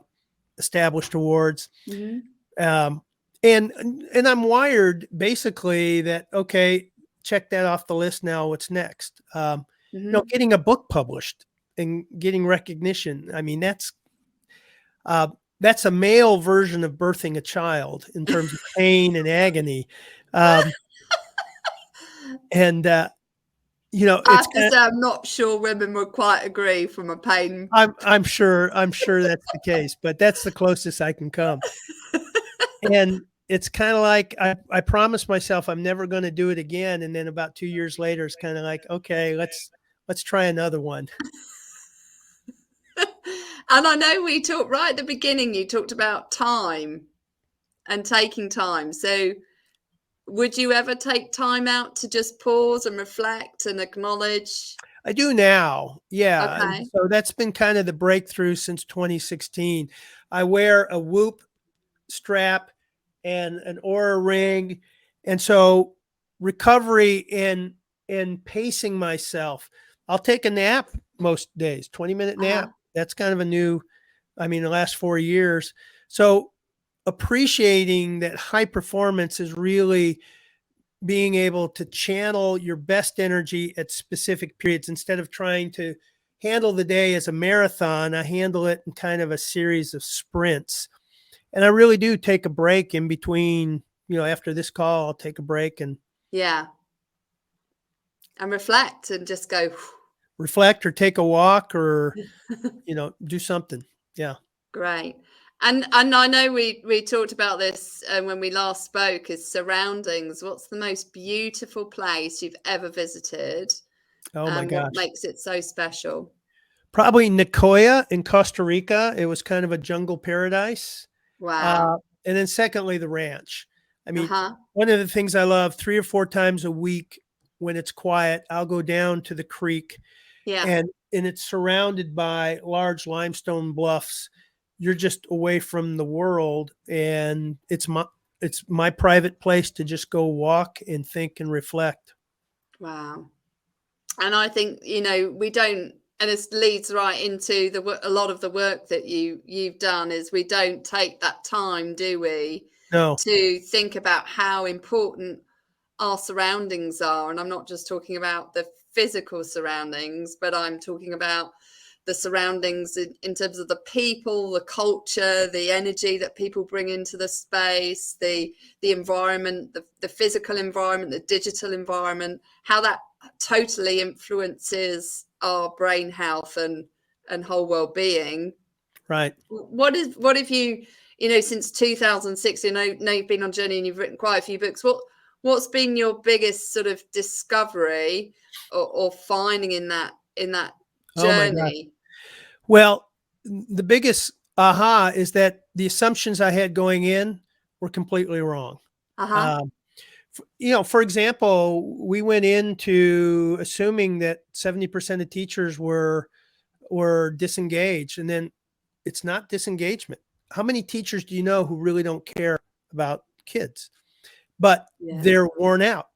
established awards. Mm-hmm. And I'm wired basically that, okay, check that off the list. Now what's next? Mm-hmm. Getting a book published and getting recognition. I mean, that's a male version of birthing a child in terms of pain and agony. And I it's have to say, I'm not sure women would quite agree from a pain. I'm sure that's the case, but that's the closest I can come. And it's kind of like I promised myself I'm never going to do it again, and then about 2 years later, it's kind of like, okay, let's try another one. And I know we talked right at the beginning, you talked about time and taking time. So would you ever take time out to just pause and reflect and acknowledge? I do now, yeah. And Okay. so that's been kind of the breakthrough since 2016. I wear a Whoop strap and an Aura ring, and so recovery and pacing myself. I'll take a nap most days, 20-minute Uh-huh. nap. That's kind of a new, the last 4 years. So appreciating that high performance is really being able to channel your best energy at specific periods instead of trying to handle the day as a marathon. I handle it in kind of a series of sprints. And I really do take a break in between, after this call, I'll take a break and Yeah. And reflect and just go, reflect or take a walk or, do something. Yeah. great. And I know we talked about this when we last spoke, is surroundings. What's the most beautiful place you've ever visited, Oh my and what gosh. makes it so special? Probably Nicoya in Costa Rica. It was kind of a jungle paradise. Wow. And then secondly, the ranch. I mean, Uh-huh. one of the things I love, 3 or 4 times a week when it's quiet, I'll go down to the creek Yeah. and it's surrounded by large limestone bluffs. You're just away from the world, and it's my private place to just go walk and think and reflect. Wow. And I think, we don't, and this leads right into a lot of the work that you've done, is we don't take that time, do we, No. to think about how important our surroundings are. And I'm not just talking about the physical surroundings, but I'm talking about the surroundings in terms of the people, the culture, the energy that people bring into the space, the environment, the physical environment, the digital environment, how that totally influences our brain health and whole well-being. Right. What have you, since 2006, know you've been on journey and you've written quite a few books. What's been your biggest sort of discovery or finding in that Oh my gosh. journey? Well, the biggest aha is that the assumptions I had going in were completely wrong. Uh-huh. Um, for example, we went into assuming that 70% of teachers were disengaged, and then it's not disengagement. How many teachers do you know who really don't care about kids, but Yeah. they're worn out?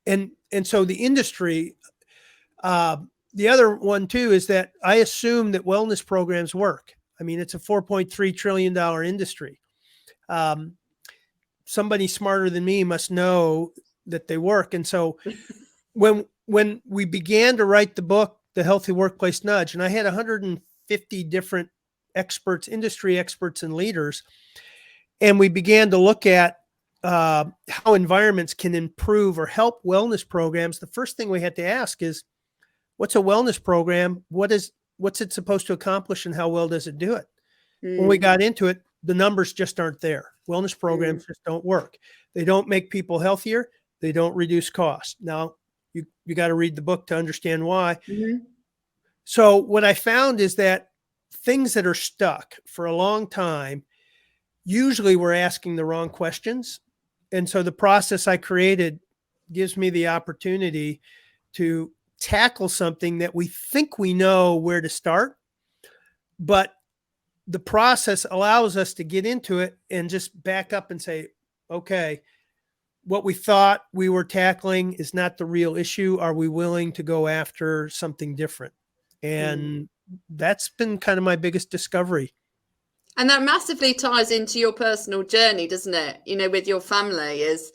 And so the industry, the other one too, is that I assume that wellness programs work. I mean, it's a $4.3 trillion industry. Somebody smarter than me must know that they work. And so when we began to write the book, The Healthy Workplace Nudge, and I had 150 different experts, industry experts and leaders, and we began to look at how environments can improve or help wellness programs, the first thing we had to ask is, what's a wellness program? What's it supposed to accomplish, and how well does it do it? When we got into it, the numbers just aren't there. Wellness programs just don't work. They don't make people healthier. They don't reduce costs. Now, you got to read the book to understand why. Mm-hmm. So what I found is that things that are stuck for a long time, usually we're asking the wrong questions. And so the process I created gives me the opportunity to tackle something that we think we know where to start, but the process allows us to get into it and just back up and say, okay, what we thought we were tackling is not the real issue. Are we willing to go after something different? And that's been kind of my biggest discovery. And that massively ties into your personal journey, doesn't it? You know, with your family, is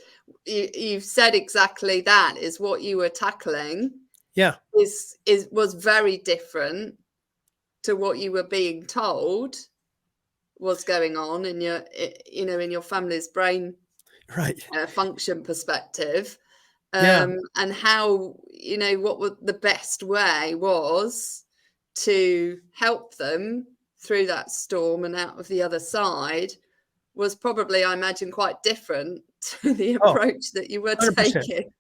you've said exactly that, is what you were tackling Yeah. Was very different to what you were being told was going on in your, you know, in your family's brain Right. function perspective. Yeah. And how, you know, what the best way was to help them through that storm and out of the other side was probably, I imagine, quite different to the Oh, approach that you were 100%. taking.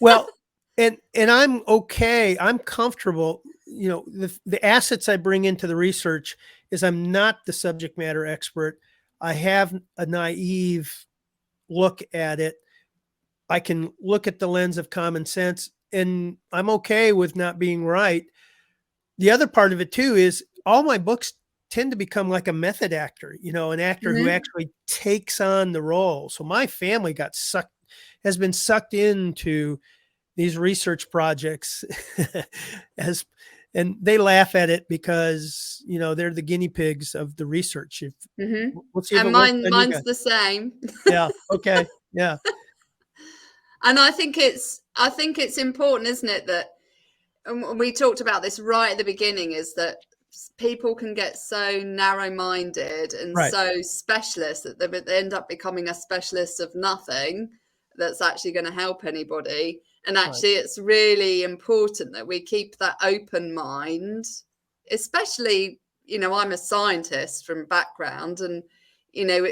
Well, and I'm okay. I'm comfortable. You know, the assets I bring into the research is I'm not the subject matter expert. I have a naive look at it. I can look at the lens of common sense, and I'm okay with not being right. The other part of it too is all my books tend to become like a method actor, you know, an actor who actually takes on the role. So my family has been sucked into these research projects and they laugh at it because, you know, they're the guinea pigs of the research. We'll see if it And works on you mine's guys. the same. Yeah. Okay. Yeah. And I think it's important, isn't it, that, and we talked about this right at the beginning, is that people can get so narrow-minded and Right. so specialist that they end up becoming a specialist of nothing that's actually going to help anybody. And actually, it's really important that we keep that open mind, especially, you know, I'm a scientist from background, and, you know,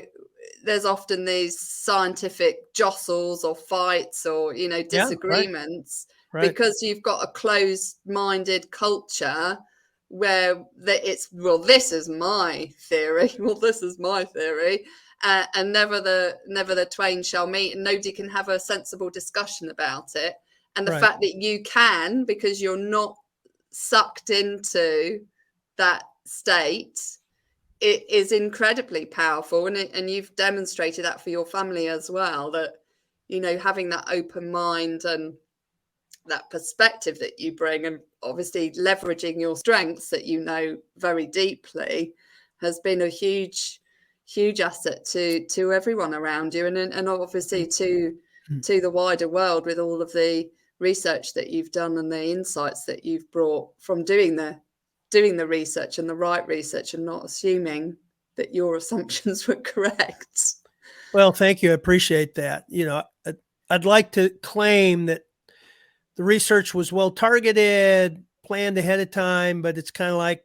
there's often these scientific jostles or fights or, you know, Yeah. Right. disagreements Right. because you've got a closed-minded culture where it's, well, this is my theory, well, this is my theory, and never the twain shall meet, and nobody can have a sensible discussion about it. And the Right. fact that you can, because you're not sucked into that state, it is incredibly powerful, and you've demonstrated that for your family as well, that, you know, having that open mind and that perspective that you bring, and obviously leveraging your strengths that you know very deeply, has been a huge asset to everyone around you, and obviously to the wider world, with all of the research that you've done and the insights that you've brought from doing the research and the right research, and not assuming that your assumptions were correct. Well, thank you. I appreciate that. You know, I'd like to claim that the research was well targeted, planned ahead of time, but it's kind of like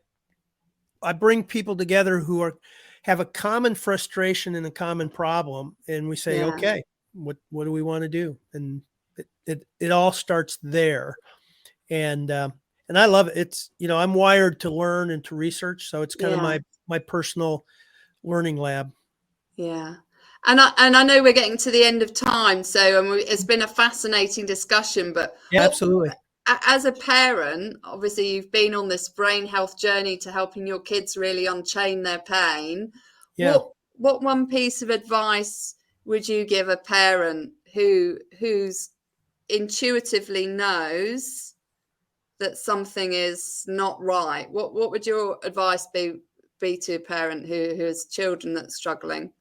I bring people together who have a common frustration and a common problem, and we say, Yeah. okay, what do we want to do? And it all starts there. And I love it. It's, you know, I'm wired to learn and to research, so it's kind of Yeah. my personal learning lab. Yeah. And I know we're getting to the end of time, so it's been a fascinating discussion. But Yeah, absolutely. as a parent, obviously you've been on this brain health journey to helping your kids really unchain their pain. Yeah. What one piece of advice would you give a parent who's intuitively knows that something is not right? What would your advice be to a parent who has children that's struggling?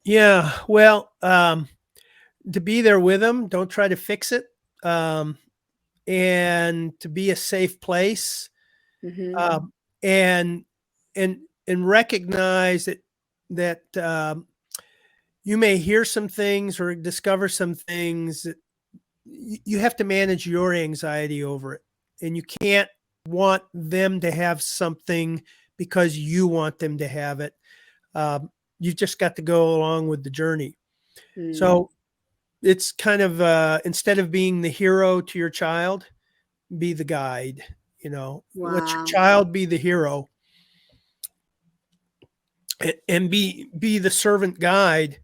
Yeah. Well, to be there with them, don't try to fix it. Um, and to be a safe place, um, and and recognize that you may hear some things or discover some things that you have to manage your anxiety over it, and you can't want them to have something because you want them to have it. You've just got to go along with the journey. So it's kind of instead of being the hero to your child, be the guide. You know, let your Wow. child be the hero, and be the servant guide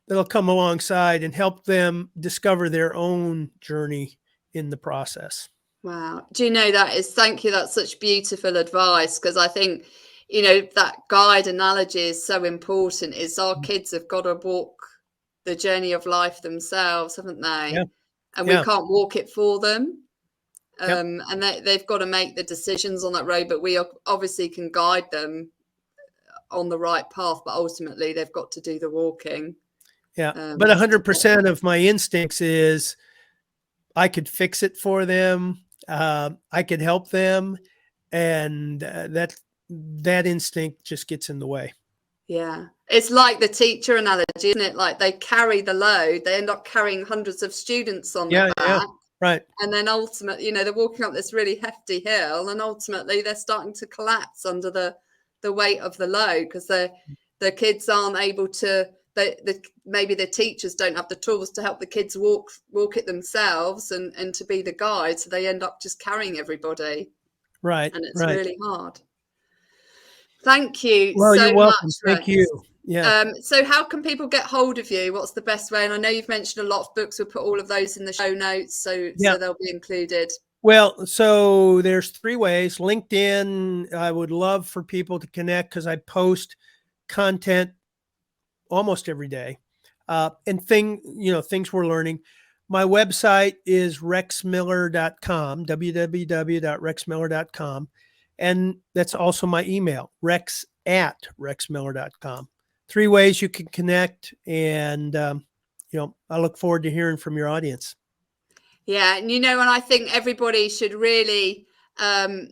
that'll come alongside and help them discover their own journey in the process. Wow. Do you know, thank you. That's such beautiful advice, because I think, you know, that guide analogy is so important. Is our kids have got to walk the journey of life themselves, haven't they? Yeah. And Yeah. we can't walk it for them. Yep. And they've got to make the decisions on that road, but we obviously can guide them on the right path, but ultimately they've got to do the walking. Yeah. But 100% of my instincts is I could fix it for them. I could help them. And that instinct just gets in the way. Yeah. It's like the teacher analogy, isn't it? Like they carry the load, they end up carrying hundreds of students on their back. Yeah. Right. And then ultimately, you know, they're walking up this really hefty hill, and ultimately they're starting to collapse under the weight of the load, because the kids aren't able to, maybe the teachers don't have the tools to help the kids walk it themselves and to be the guide. So they end up just carrying everybody. Right. And it's right. really hard. Thank you Well, so you're welcome. much, Thank Rex. you. Yeah. So how can people get hold of you? What's the best way? And I know you've mentioned a lot of books. We'll put all of those in the show notes, so they'll be included. Well, so there's 3 ways. LinkedIn, I would love for people to connect because I post content almost every day. And things we're learning. My website is rexmiller.com, www.rexmiller.com. And that's also my email, rex@rexmiller.com. 3 ways you can connect. And, I look forward to hearing from your audience. Yeah. And, and I think everybody should really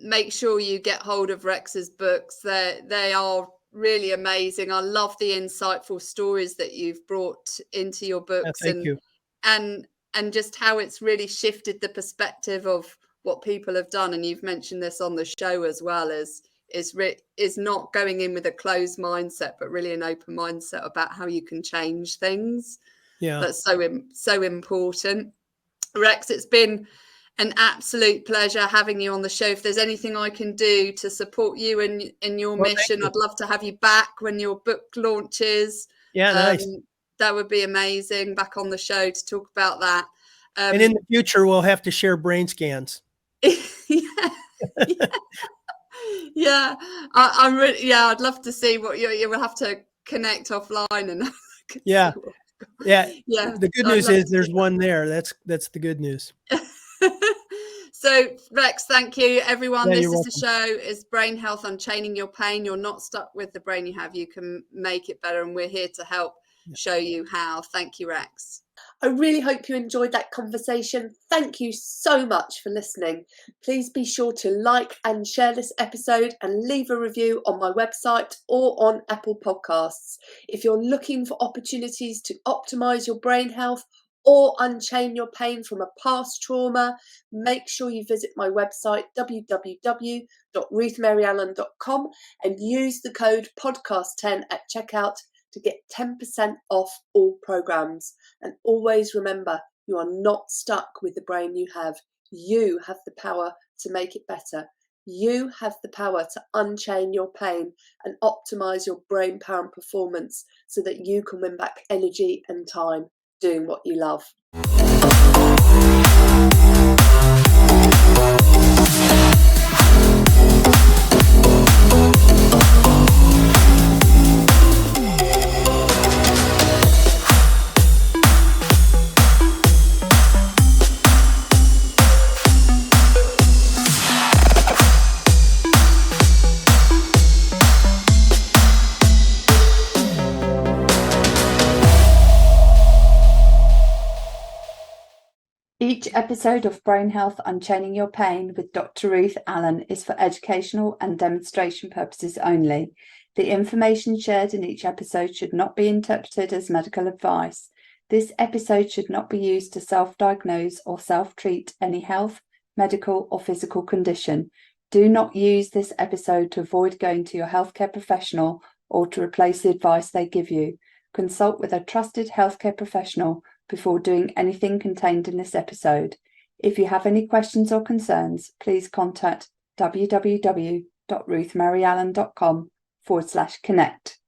make sure you get hold of Rex's books. They are really amazing. I love the insightful stories that you've brought into your books. Thank you. And just how it's really shifted the perspective of what people have done. And you've mentioned this on the show as well, is not going in with a closed mindset, but really an open mindset about how you can change things. Yeah. That's so important. Rex, it's been an absolute pleasure having you on the show. If there's anything I can do to support you in your mission, I'd love to have you back when your book launches. Yeah, nice. That would be amazing, back on the show to talk about that. And in the future, we'll have to share brain scans. Yeah. I'm really, I'd love to see what you will have to connect offline and yeah. The good news is there's one there. That's the good news. So Rex, thank you everyone. Yeah, This is the show is Brain Health, Unchaining Your Pain. You're not stuck with the brain you have. You can make it better, and we're here to help show you how. Thank you, Rex. I really hope you enjoyed that conversation. Thank you so much for listening. Please be sure to like and share this episode and leave a review on my website or on Apple Podcasts. If you're looking for opportunities to optimize your brain health or unchain your pain from a past trauma, make sure you visit my website www.ruthmaryallen.com and use the code podcast10 at checkout to get 10% off all programs. And always remember, you are not stuck with the brain you have. You have the power to make it better. You have the power to unchain your pain and optimize your brain power and performance so that you can win back energy and time doing what you love. Each episode of Brain Health Unchaining Your Pain with Dr. Ruth Allan is for educational and demonstration purposes only. The information shared in each episode should not be interpreted as medical advice. This episode should not be used to self-diagnose or self-treat any health, medical or physical condition. Do not use this episode to avoid going to your healthcare professional or to replace the advice they give you. Consult with a trusted healthcare professional before doing anything contained in this episode. If you have any questions or concerns, please contact www.ruthmaryallen.com/connect.